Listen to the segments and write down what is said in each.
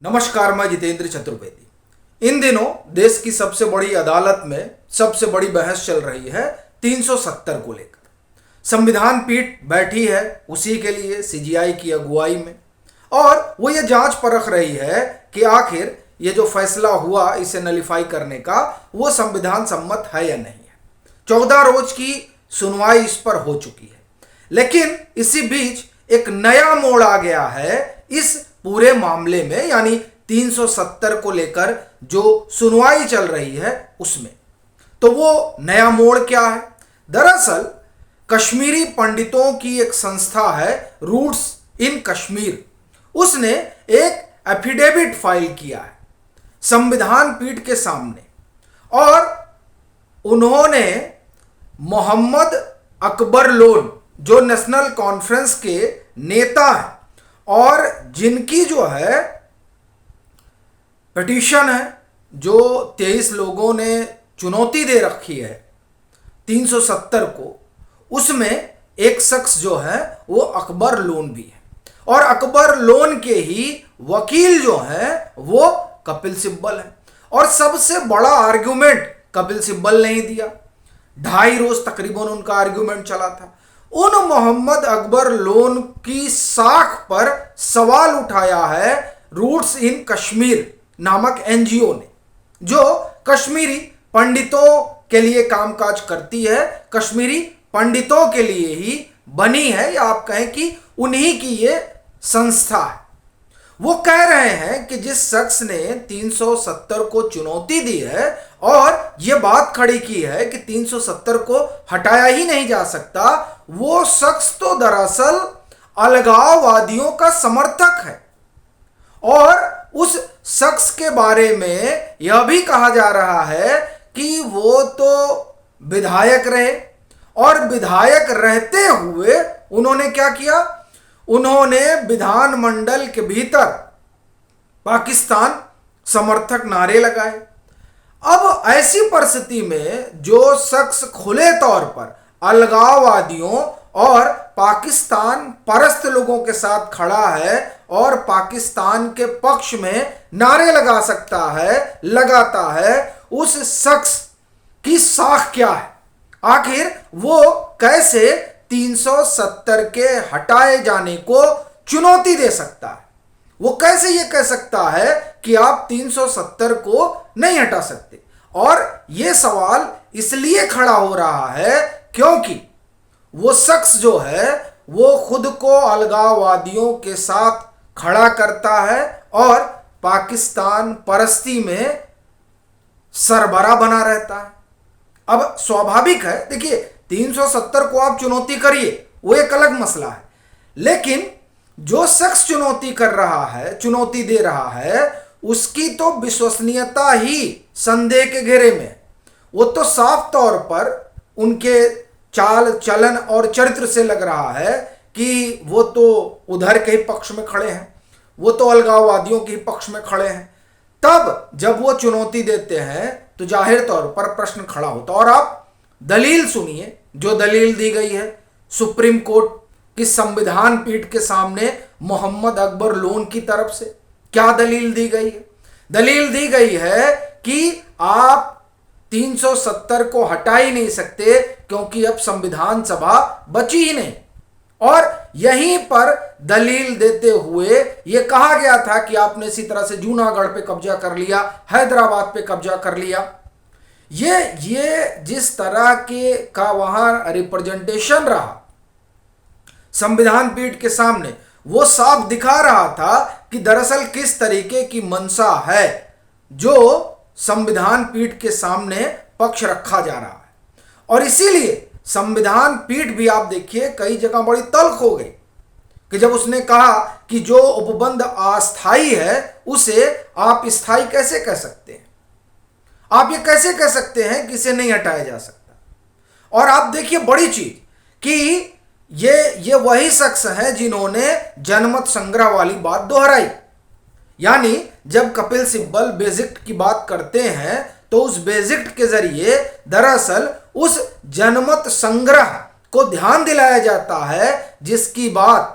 नमस्कार, मैं जितेंद्र चतुर्वेदी। इन दिनों देश की सबसे बड़ी अदालत में सबसे बड़ी बहस चल रही है 370 को लेकर। संविधान पीठ बैठी है उसी के लिए सीजीआई की अगुवाई में, और वो ये जांच परख रही है कि आखिर ये जो फैसला हुआ इसे नलीफाई करने का वो संविधान सम्मत है या नहीं है। 14 रोज की सुनवाई इस पर हो चुकी है, लेकिन इसी बीच एक नया मोड़ आ गया है इस पूरे मामले में, यानी 370 को लेकर जो सुनवाई चल रही है उसमें। तो वो नया मोड़ क्या है? दरअसल कश्मीरी पंडितों की एक संस्था है रूट्स इन कश्मीर, उसने एक एफिडेविट फाइल किया है संविधान पीठ के सामने, और उन्होंने मोहम्मद अकबर लोन जो नेशनल कॉन्फ्रेंस के नेता हैं और जिनकी जो है पिटीशन है, जो 23 लोगों ने चुनौती दे रखी है 370 को, उसमें एक शख्स जो है वो अकबर लोन भी है, और अकबर लोन के ही वकील जो है वो कपिल सिब्बल है। और सबसे बड़ा आर्ग्यूमेंट कपिल सिब्बल ने ही दिया, 2.5 रोज तकरीबन उनका आर्ग्यूमेंट चला था। उन मोहम्मद अकबर लोन की साख पर सवाल उठाया है रूट्स इन कश्मीर नामक एनजीओ ने, जो कश्मीरी पंडितों के लिए कामकाज करती है, कश्मीरी पंडितों के लिए ही बनी है, या आप कहें कि उन्हीं की ये संस्था है। वो कह रहे हैं कि जिस शख्स ने 370 को चुनौती दी है और ये बात खड़ी की है कि 370 को हटाया ही नहीं जा सकता, वो शख्स तो दरअसल अलगाववादियों का समर्थक है। और उस शख्स के बारे में यह भी कहा जा रहा है कि वो तो विधायक रहे, और विधायक रहते हुए उन्होंने क्या किया, उन्होंने विधानमंडल के भीतर पाकिस्तान समर्थक नारे लगाए। अब ऐसी परिस्थिति में जो शख्स खुले तौर पर अलगाववादियों और पाकिस्तान परस्त लोगों के साथ खड़ा है और पाकिस्तान के पक्ष में नारे लगा सकता है, लगाता है, उस शख्स की साख क्या है? आखिर वो कैसे 370 के हटाए जाने को चुनौती दे सकता है? वो कैसे ये कह सकता है कि आप 370 को नहीं हटा सकते? और ये सवाल इसलिए खड़ा हो रहा है क्योंकि वो शख्स जो है वो खुद को अलगाववादियों के साथ खड़ा करता है और पाकिस्तान परस्ती में सरबरा बना रहता है। अब स्वाभाविक है, देखिए 370 को आप चुनौती करिए, वो एक अलग मसला है, लेकिन जो शख्स चुनौती कर रहा है, चुनौती दे रहा है, उसकी तो विश्वसनीयता ही संदेह के घेरे में। वो तो साफ तौर पर उनके चाल चलन और चरित्र से लग रहा है कि वो तो उधर के ही पक्ष में खड़े हैं, वो तो अलगाववादियों के ही पक्ष में खड़े हैं। तब जब वो चुनौती देते हैं तो जाहिर तौर पर प्रश्न खड़ा होता। और आप दलील सुनिए, जो दलील दी गई है सुप्रीम कोर्ट की संविधान पीठ के सामने मोहम्मद अकबर लोन की तरफ से। क्या दलील दी गई है? दलील दी गई है कि आप 370 को हटा ही नहीं सकते क्योंकि अब संविधान सभा बची ही नहीं। और यहीं पर दलील देते हुए यह कहा गया था कि आपने इसी तरह से जूनागढ़ पे कब्जा कर लिया, हैदराबाद पे कब्जा कर लिया। ये जिस तरह के का वहां रिप्रेजेंटेशन रहा संविधान पीठ के सामने, वो साफ दिखा रहा था कि दरअसल किस तरीके की मंशा है जो संविधान पीठ के सामने पक्ष रखा जा रहा है। और इसीलिए संविधान पीठ भी आप देखिए कई जगह बड़ी तल्ख हो गई कि जब उसने कहा कि जो उपबंध अस्थाई है उसे आप स्थायी कैसे कह सकते हैं? आप ये कैसे कह सकते हैं कि इसे नहीं हटाया जा सकता? और आप देखिए बड़ी चीज कि ये वही शख्स हैं जिन्होंने जनमत संग्रह वाली बात दोहराई। यानी जब कपिल सिब्बल बेसिक की बात करते हैं तो उस बेसिक के जरिए दरअसल उस जनमत संग्रह को ध्यान दिलाया जाता है जिसकी बात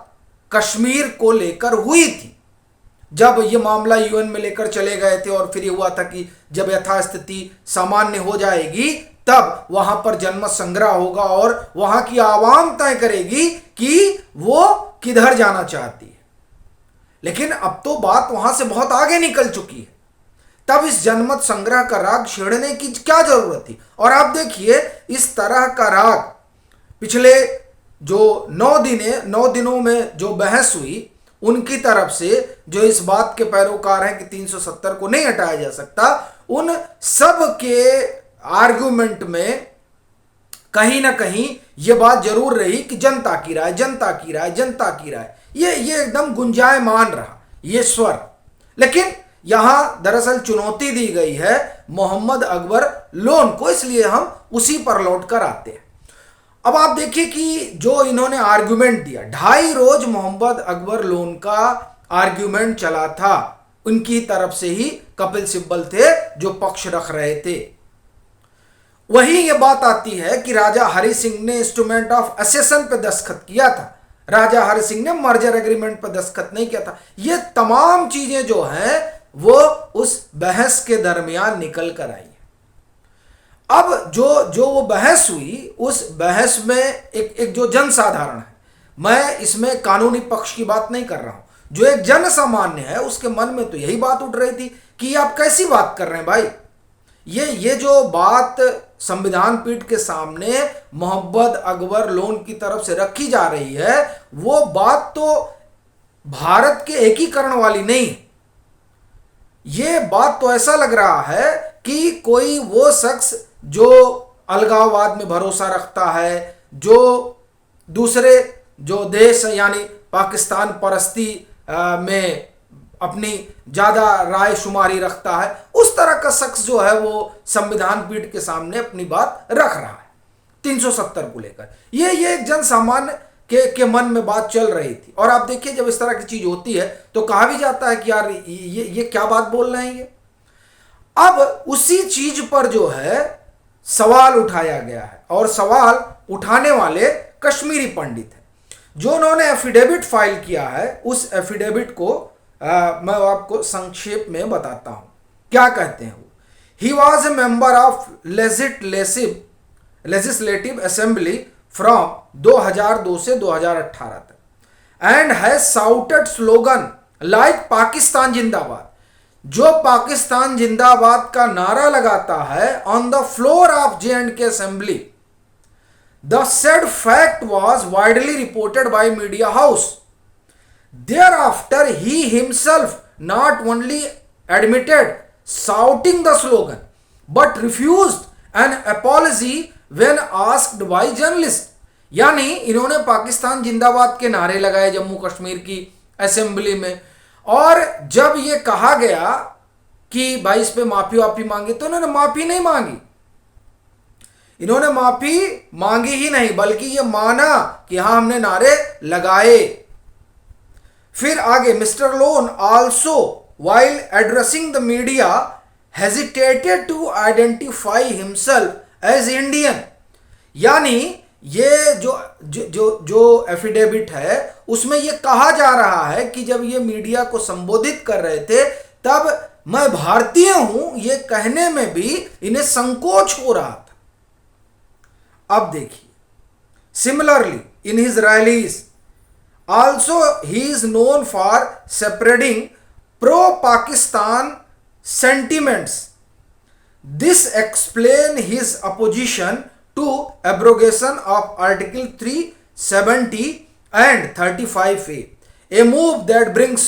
कश्मीर को लेकर हुई थी। जब ये मामला यूएन में लेकर चले गए थे और फिर ये हुआ था कि जब यथास्थिति सामान्य हो जाएगी तब वहां पर जनमत संग्रह होगा और वहां की आवाम तय करेगी कि वो किधर जाना चाहती है। लेकिन अब तो बात वहां से बहुत आगे निकल चुकी है। तब इस जनमत संग्रह का राग छेड़ने की क्या जरूरत थी? और आप देखिए इस तरह का राग पिछले जो 9 दिनों में जो बहस हुई उनकी तरफ से जो इस बात के पैरोकार हैं कि 370 को नहीं हटाया जा सकता, उन सब के आर्गुमेंट में कहीं ना कहीं यह बात जरूर रही कि जनता की राय, जनता की राय, जनता की राय, ये एकदम गुंजायमान रहा ये स्वर। लेकिन यहां दरअसल चुनौती दी गई है मोहम्मद अकबर लोन को, इसलिए हम उसी पर लौट कर आते हैं। अब आप देखिए कि जो इन्होंने आर्गुमेंट दिया, 2.5 रोज मोहम्मद अकबर लोन का आर्गुमेंट चला था। उनकी तरफ से ही कपिल सिब्बल थे जो पक्ष रख रहे थे। वही ये बात आती है कि राजा हरि सिंह ने इंस्ट्रूमेंट ऑफ असेसन पे दस्तखत किया था, राजा हरि सिंह ने मर्जर एग्रीमेंट पर दस्तखत नहीं किया था। ये तमाम चीजें जो हैं वो उस बहस के दरमियान निकल कर आई। अब जो वो बहस हुई, उस बहस में एक जो जनसाधारण है, मैं इसमें कानूनी पक्ष की बात नहीं कर रहा हूं, जो एक जन सामान्य है उसके मन में तो यही बात उठ रही थी कि आप कैसी बात कर रहे हैं भाई। ये जो बात संविधान पीठ के सामने मोहम्मद अकबर लोन की तरफ से रखी जा रही है, वो बात तो भारत के एकीकरण वाली नहीं। ये बात तो ऐसा लग रहा है कि कोई वो शख्स जो अलगाववाद में भरोसा रखता है, जो दूसरे जो देश यानी पाकिस्तान परस्ती में अपनी ज्यादा राय शुमारी रखता है, उस तरह का शख्स जो है वो संविधान पीठ के सामने अपनी बात रख रहा है 370 को लेकर। ये एक जन सामान्य के मन में बात चल रही थी। और आप देखिए जब इस तरह की चीज होती है तो कहा भी जाता है कि यार ये क्या बात बोल रहे हैं ये। अब उसी चीज पर जो है सवाल उठाया गया है और सवाल उठाने वाले कश्मीरी पंडित हैं, जो उन्होंने एफिडेविट फाइल किया है। उस एफिडेविट को मैं आपको संक्षेप में बताता हूं क्या कहते हैं वो। He was a member of legislative assembly from 2002 से 2018 तक and has shouted slogan like Pakistan जिंदाबाद। जो पाकिस्तान जिंदाबाद का नारा लगाता है on the floor of J&K assembly. The said fact was widely reported by media house. Thereafter, he himself not only admitted shouting the slogan, but refused an apology when asked by journalists. यानी इन्होंने पाकिस्तान जिंदाबाद के नारे लगाए जम्मू कश्मीर की assembly में, और जब ये कहा गया कि भाई इस पे माफी वाफी मांगी तो इन्होंने माफी नहीं मांगी। इन्होंने माफी मांगी ही नहीं, बल्कि ये माना कि हाँ हमने नारे लगाए। फिर आगे mister Lone also while addressing the media hesitated to identify himself as Indian. यानी ये जो एफिडेविट है उसमें ये कहा जा रहा है कि जब ये मीडिया को संबोधित कर रहे थे तब मैं भारतीय हूं ये कहने में भी इन्हें संकोच हो रहा था। अब देखिए similarly in his rallies also he is known for spreading pro-Pakistan sentiments. This explains his opposition to abrogation of Article 370 and 35A, a move that brings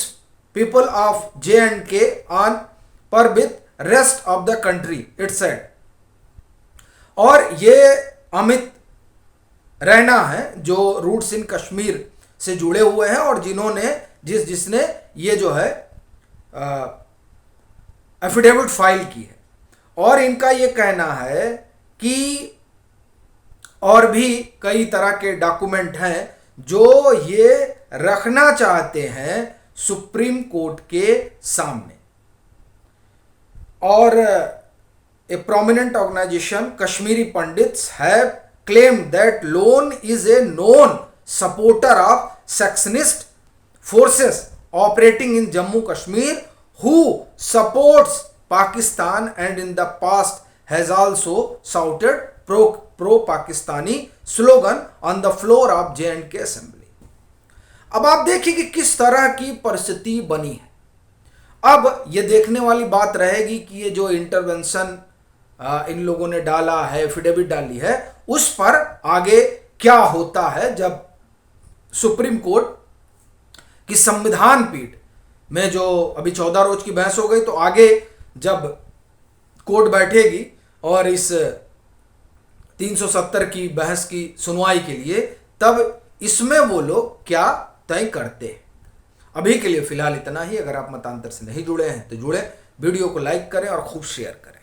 people of J&K on par with rest of the country, it said. और ये अमित रैना है जो roots in Kashmir से जुड़े हुए हैं और जिन्होंने जिसने ये जो है एफिडेविट फाइल की है। और इनका ये कहना है कि और भी कई तरह के डॉक्यूमेंट हैं जो ये रखना चाहते हैं सुप्रीम कोर्ट के सामने। और a prominent organisation Kashmiri Pandits have claimed that Lone is a known supporter of secessionist forces operating in Jammu Kashmir who supports Pakistan and in the past has also shouted pro Pakistani slogan on the floor of J&K assembly. अब आप देखिए कि किस तरह की परिस्थिति बनी है। अब यह देखने वाली बात रहेगी कि ये जो इंटरवेंशन इन लोगों ने डाला है, एफिडेविट डाली है, उस पर आगे क्या होता है जब सुप्रीम कोर्ट की संविधान पीठ में जो अभी 14 रोज की बहस हो गई, तो आगे जब कोर्ट बैठेगी और इस 370 की बहस की सुनवाई के लिए, तब इसमें वो लोग क्या तय करते हैं। अभी के लिए फिलहाल इतना ही। अगर आप मतांतर से नहीं जुड़े हैं तो जुड़े, वीडियो को लाइक करें और खूब शेयर करें।